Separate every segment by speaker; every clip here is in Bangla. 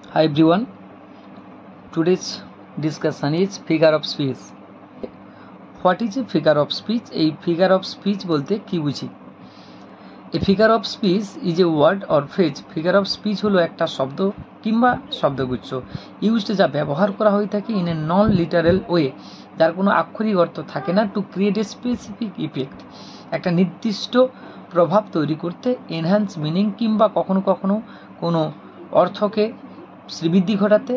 Speaker 1: Hi everyone, today's discussion is figure of speech. What is a figure of speech? A figure of speech বলতে কি বুঝি? A figure of speech is a word or phrase. Figure of speech হলো একটা শব্দ কিংবা শব্দগুচ্ছ ইউজড যা ব্যবহার করা হয়ে থাকে in a non literal way, যার কোনো আক্ষরিক অর্থ থাকে না, to create a specific effect, একটা নির্দিষ্ট প্রভাব তৈরি করতে, এনহ্যান্স মিনিং কিংবা কখনো কখনো কোনো অর্থকে শ্রীবৃদ্ধি ঘটাতে,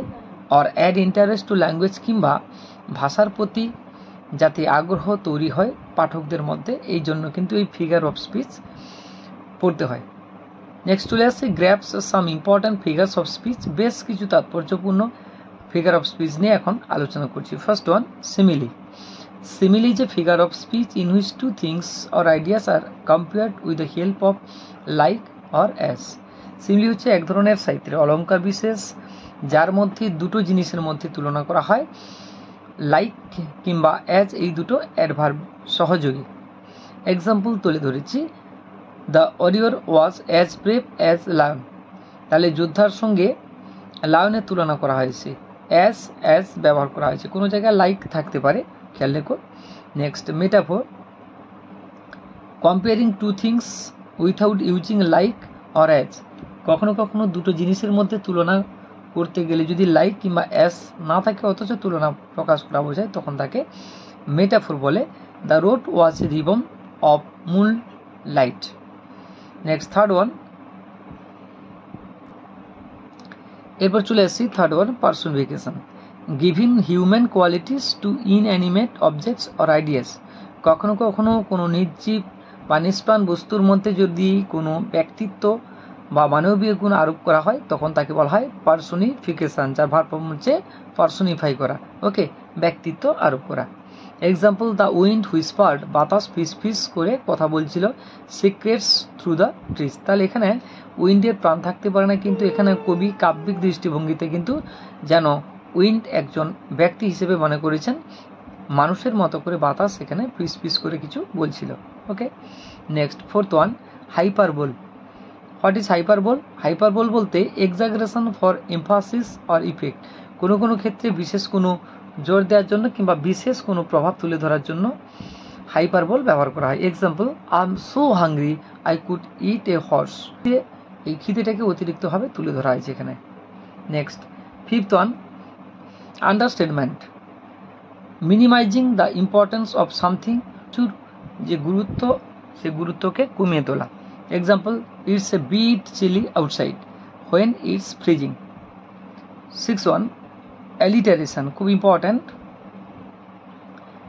Speaker 1: or add interest to language কিংবা ভাষার প্রতি যাতে আগ্রহ তৈরি হয় পাঠকদের মধ্যে, এই জন্য কিন্তু এই ফিগার অফ স্পিচ পড়তে হয়। নেক্সট চলে আসছে গ্র্যাপস some important figures of speech. বেশ কিছু তাৎপর্যপূর্ণ ফিগার অফ স্পিচ নিয়ে এখন আলোচনা করছি। First one, simile. Simile is a figure of speech in which two things or ideas are compared with the help of like or as. Simile হচ্ছে এক ধরনের সাহিত্যের অলঙ্কার বিশেষ যার মধ্যে দুটো জিনিসের মধ্যে তুলনা করা হয়, লাইক কিংবা অ্যাজ এই দুটো অ্যাডভার্ব সহযোগী। এক্সাম্পল তুলে ধরেছি, the warrior was as brave as lion, তাহলে যোদ্ধার সঙ্গে লায়নের তুলনা করা হয়েছে, অ্যাজ ব্যবহার করা হয়েছে, কোনো জায়গায় লাইক থাকতে পারে, খেয়াল রেখো। Next, metaphor, comparing two things without using like or as, কখনো কখনো দুটো জিনিসের মধ্যে তুলনা করতে গেলে যদি লাইক কিংবা অ্যাজ না থাকে অথচ তুলনা প্রকাশ করা বোঝায় তখন তাকে মেটাফোর বলে। The road was a ribbon of moonlight. Next third one, এরপর চলে আসছি third one, personification. Giving human qualities to inanimate objects or ideas, কখনো কখনো কোনো নির্জীব বা নিষ্প্রাণ বস্তুর মধ্যে যদি কোনো ব্যক্তিত্ব বা মানবীয় গুণ আরোপ করা হয় তখন তাকে বলা হয় পার্সনিফিকেশন, যার ভার্ব হচ্ছে পার্সনিফাই করা, ওকে, ব্যক্তিত্ব আরোপ করা। এক্সাম্পল, দ্য উইন্ড হুইসপার্ড, বাতাস ফিস ফিস করে কথা বলছিল, সিক্রেটস থ্রু দ্য ট্রিজ, তাহলে এখানে উইন্ডের প্রাণ থাকতে পারে না, কিন্তু এখানে কবি কাব্যিক দৃষ্টিভঙ্গিতে কিন্তু যেন উইন্ড একজন ব্যক্তি হিসেবে মনে করেছেন, মানুষের মতো করে বাতাস এখানে ফিস ফিস করে কিছু বলছিল, okay. Next fourth one, hyperbole. What is hyperbole? Hyperbole বলতে exaggeration for emphasis or effect, কোনো কোনো ক্ষেত্রে বিশেষ কোনো জোর দেওয়ার জন্য কিংবা বিশেষ কোনো প্রভাব তুলে ধরার জন্য হাইপারবোল ব্যবহার করা হয়। Example, I am so hungry I could eat a horse, এই খিদেটাকে অতিরিক্তভাবে তুলে ধরা হয়েছে এখানে। Next fifth one, understatement. Minimising the importance of something, যে গুরুত্ব সে গুরুত্বকে কমিয়ে তোলা। Example, it's a bit chilly outside when it's freezing. Six one, alliteration, খুব important.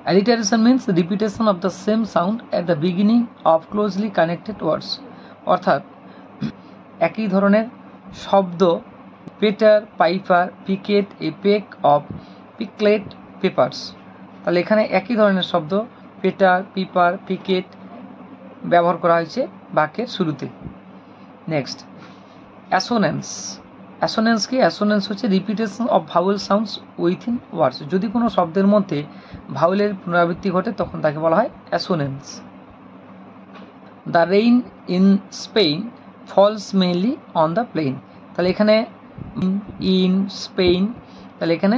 Speaker 1: Alliteration means repetition of the same sound at the beginning of closely connected words, অর্থাৎ একই ধরনের শব্দ, পেটার, piper, picket, A pack of পিকলেট papers, তাহলে এখানে একই ধরনের শব্দ পেটার, পিপার, পিকেট ব্যবহার করা হয়েছে বাক্যের শুরুতে। নেক্সট, অ্যাসোনেন্স। অ্যাসোনেন্স কি? অ্যাসোনেন্স হচ্ছে repetition of vowel sounds within words, যদি কোনো শব্দের মধ্যে ভাওয়েলের পুনরাবৃত্তি ঘটে তখন তাকে বলা হয় assonance. The rain in Spain falls mainly on the plain, তাহলে এখানে ইন স্পেন, তাহলে এখানে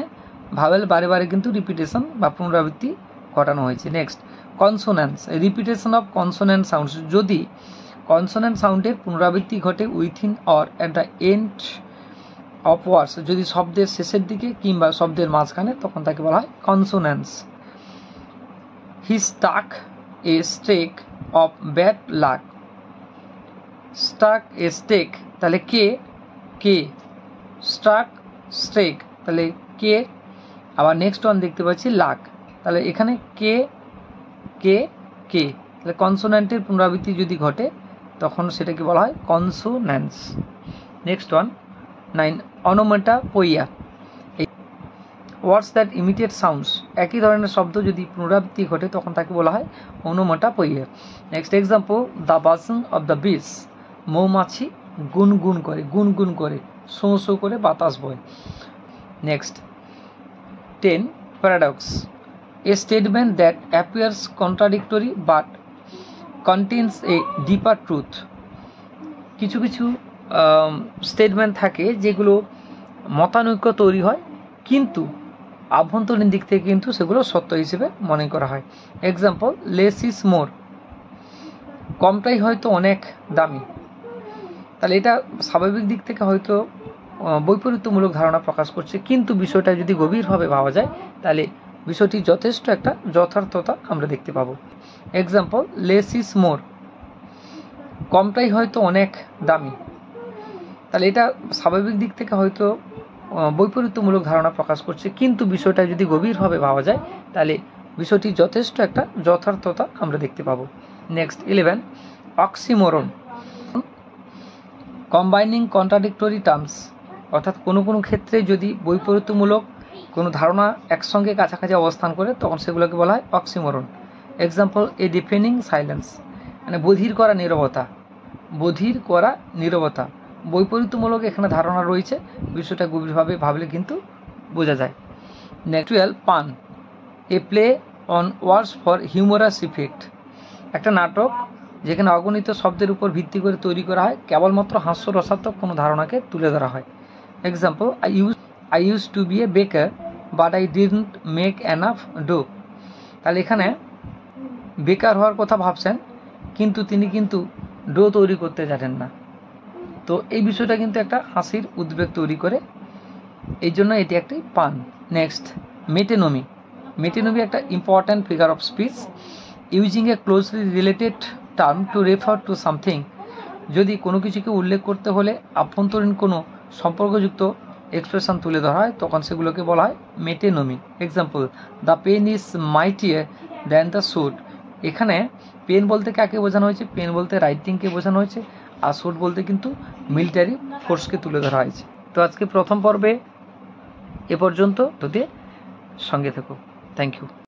Speaker 1: ভাওয়েল বারে বারে কিন্তু রিপিটেশন বা পুনরাবৃত্তি ঘটানো হয়েছে। Next, consonance, repetition of consonant sounds, যদি কনসোন্যান্ট সাউন্ডের পুনরাবৃত্তি ঘটে within or at the end of words, যদি শব্দের শেষের দিকে কিংবা শব্দের মাঝখানে তখন তাকে বলা হয় consonance. He stuck a streak of bad luck, stuck a streak, তাহলে কে স্টাক স্টেক, তাহলে কে, আবার নেক্সট ওয়ান দেখতে পাচ্ছি লাক, তাহলে এখানে কে, তাহলে কনসোন্যান্টের পুনরাবৃত্তি যদি ঘটে তখন সেটাকে বলা হয় consonance. Next one, 9, onomatopoeia. Words that imitate sounds, একই ধরনের শব্দ যদি পুনরাবৃত্তি ঘটে তখন তাকে বলা হয় onomatopoeia. Next example, the buzzing of the bees, মৌমাছি গুনগুন করে শোঁ শোঁ করে বাতাস বয়। Next 10, paradox, a statement that appears contradictory but contains a deeper truth, কিছু কিছু স্টেটমেন্ট থাকে যেগুলো মতানৈক্য তৈরি হয়, কিন্তু আভ্যন্তরীণ দিক থেকে কিন্তু সেগুলো সত্য হিসেবে মনে করা হয়। এক্সাম্পল, লেস ইজ মোর, কমটাই হয়তো অনেক দামি। তাহলে এটা স্বাভাবিক দিক থেকে হয়তো বৈপরীত্যমূলক ধারণা প্রকাশ করছে, কিন্তু বিষয়টা যদি গভীরভাবে ভাবা যায় তাহলে বিষয়টি যথেষ্ট একটা যথার্থতা আমরা দেখতে পাবো। এক্সাম্পল, লেস ইজ মোর, কমটাই হয়তো অনেক দামি। তাহলে এটা স্বাভাবিক দিক থেকে হয়তো বৈপরীত্যমূলক ধারণা প্রকাশ করছে, কিন্তু বিষয়টা যদি গভীরভাবে ভাবা যায় তাহলে বিষয়টি যথেষ্ট একটা যথার্থতা আমরা দেখতে পাবো। Next 11, oxymoron, combining contradictory terms, অর্থাৎ কোনো কোনো ক্ষেত্রে যদি বৈপরীত্যমূলক কোনো ধারণা একসঙ্গে কাছাকাছি অবস্থান করে তখন সেগুলোকে বলা হয় অক্সিমোরন। এক্সাম্পল, এ ডিফেনিং সাইলেন্স, মানে বধির করা নীরবতা, বধির করা নীরবতা, বৈপরীত্যমূলক এখানে ধারণা রয়েছে, বিষয়টা গভীরভাবে ভাবলে কিন্তু বোঝা যায়। Next 12, pun, a play on words for humorous effect, একটা নাটক যেখানে অগণিত শব্দের উপর ভিত্তি করে তৈরি করা হয়, কেবলমাত্র হাস্যরসাত্মক কোনো ধারণাকে তুলে ধরা হয়। Example, I use to be a baker but I didn't make enough dough, তাহলে এখানে বেকার হওয়ার কথা ভাবছেন কিন্তু তিনি কিন্তু ডো তৈরি করতে জানেন না। তো এই বিষয়টা কিন্তু একটা হাসির উদ্বেগ তৈরি করে, এই জন্য এটি একটি পান। নেক্সট, মেটেনমি, মেটেনমি একটা important figure of speech, using a closely related term two refer to something, যদি কোনো কিছুকে উল্লেখ করতে হলে আভ্যন্তরীণ কোনো সম্পর্কযুক্ত এক্সপ্রেশন তুলে ধরা হয় তখন সেগুলোকে বলা হয় metonymy. Example, the pen is mightier than the sword, এখানে পেন বলতে কাকে বোঝানো হয়েছে? পেন বলতে রাইটিংকে বোঝানো হয়েছে, আর সুড বলতে কিন্তু মিলিটারি ফোর্সকে তুলে ধরা হয়েছে। তো আজকে প্রথম পর্বে এ পর্যন্ত, সঙ্গে থেকো। Thank you.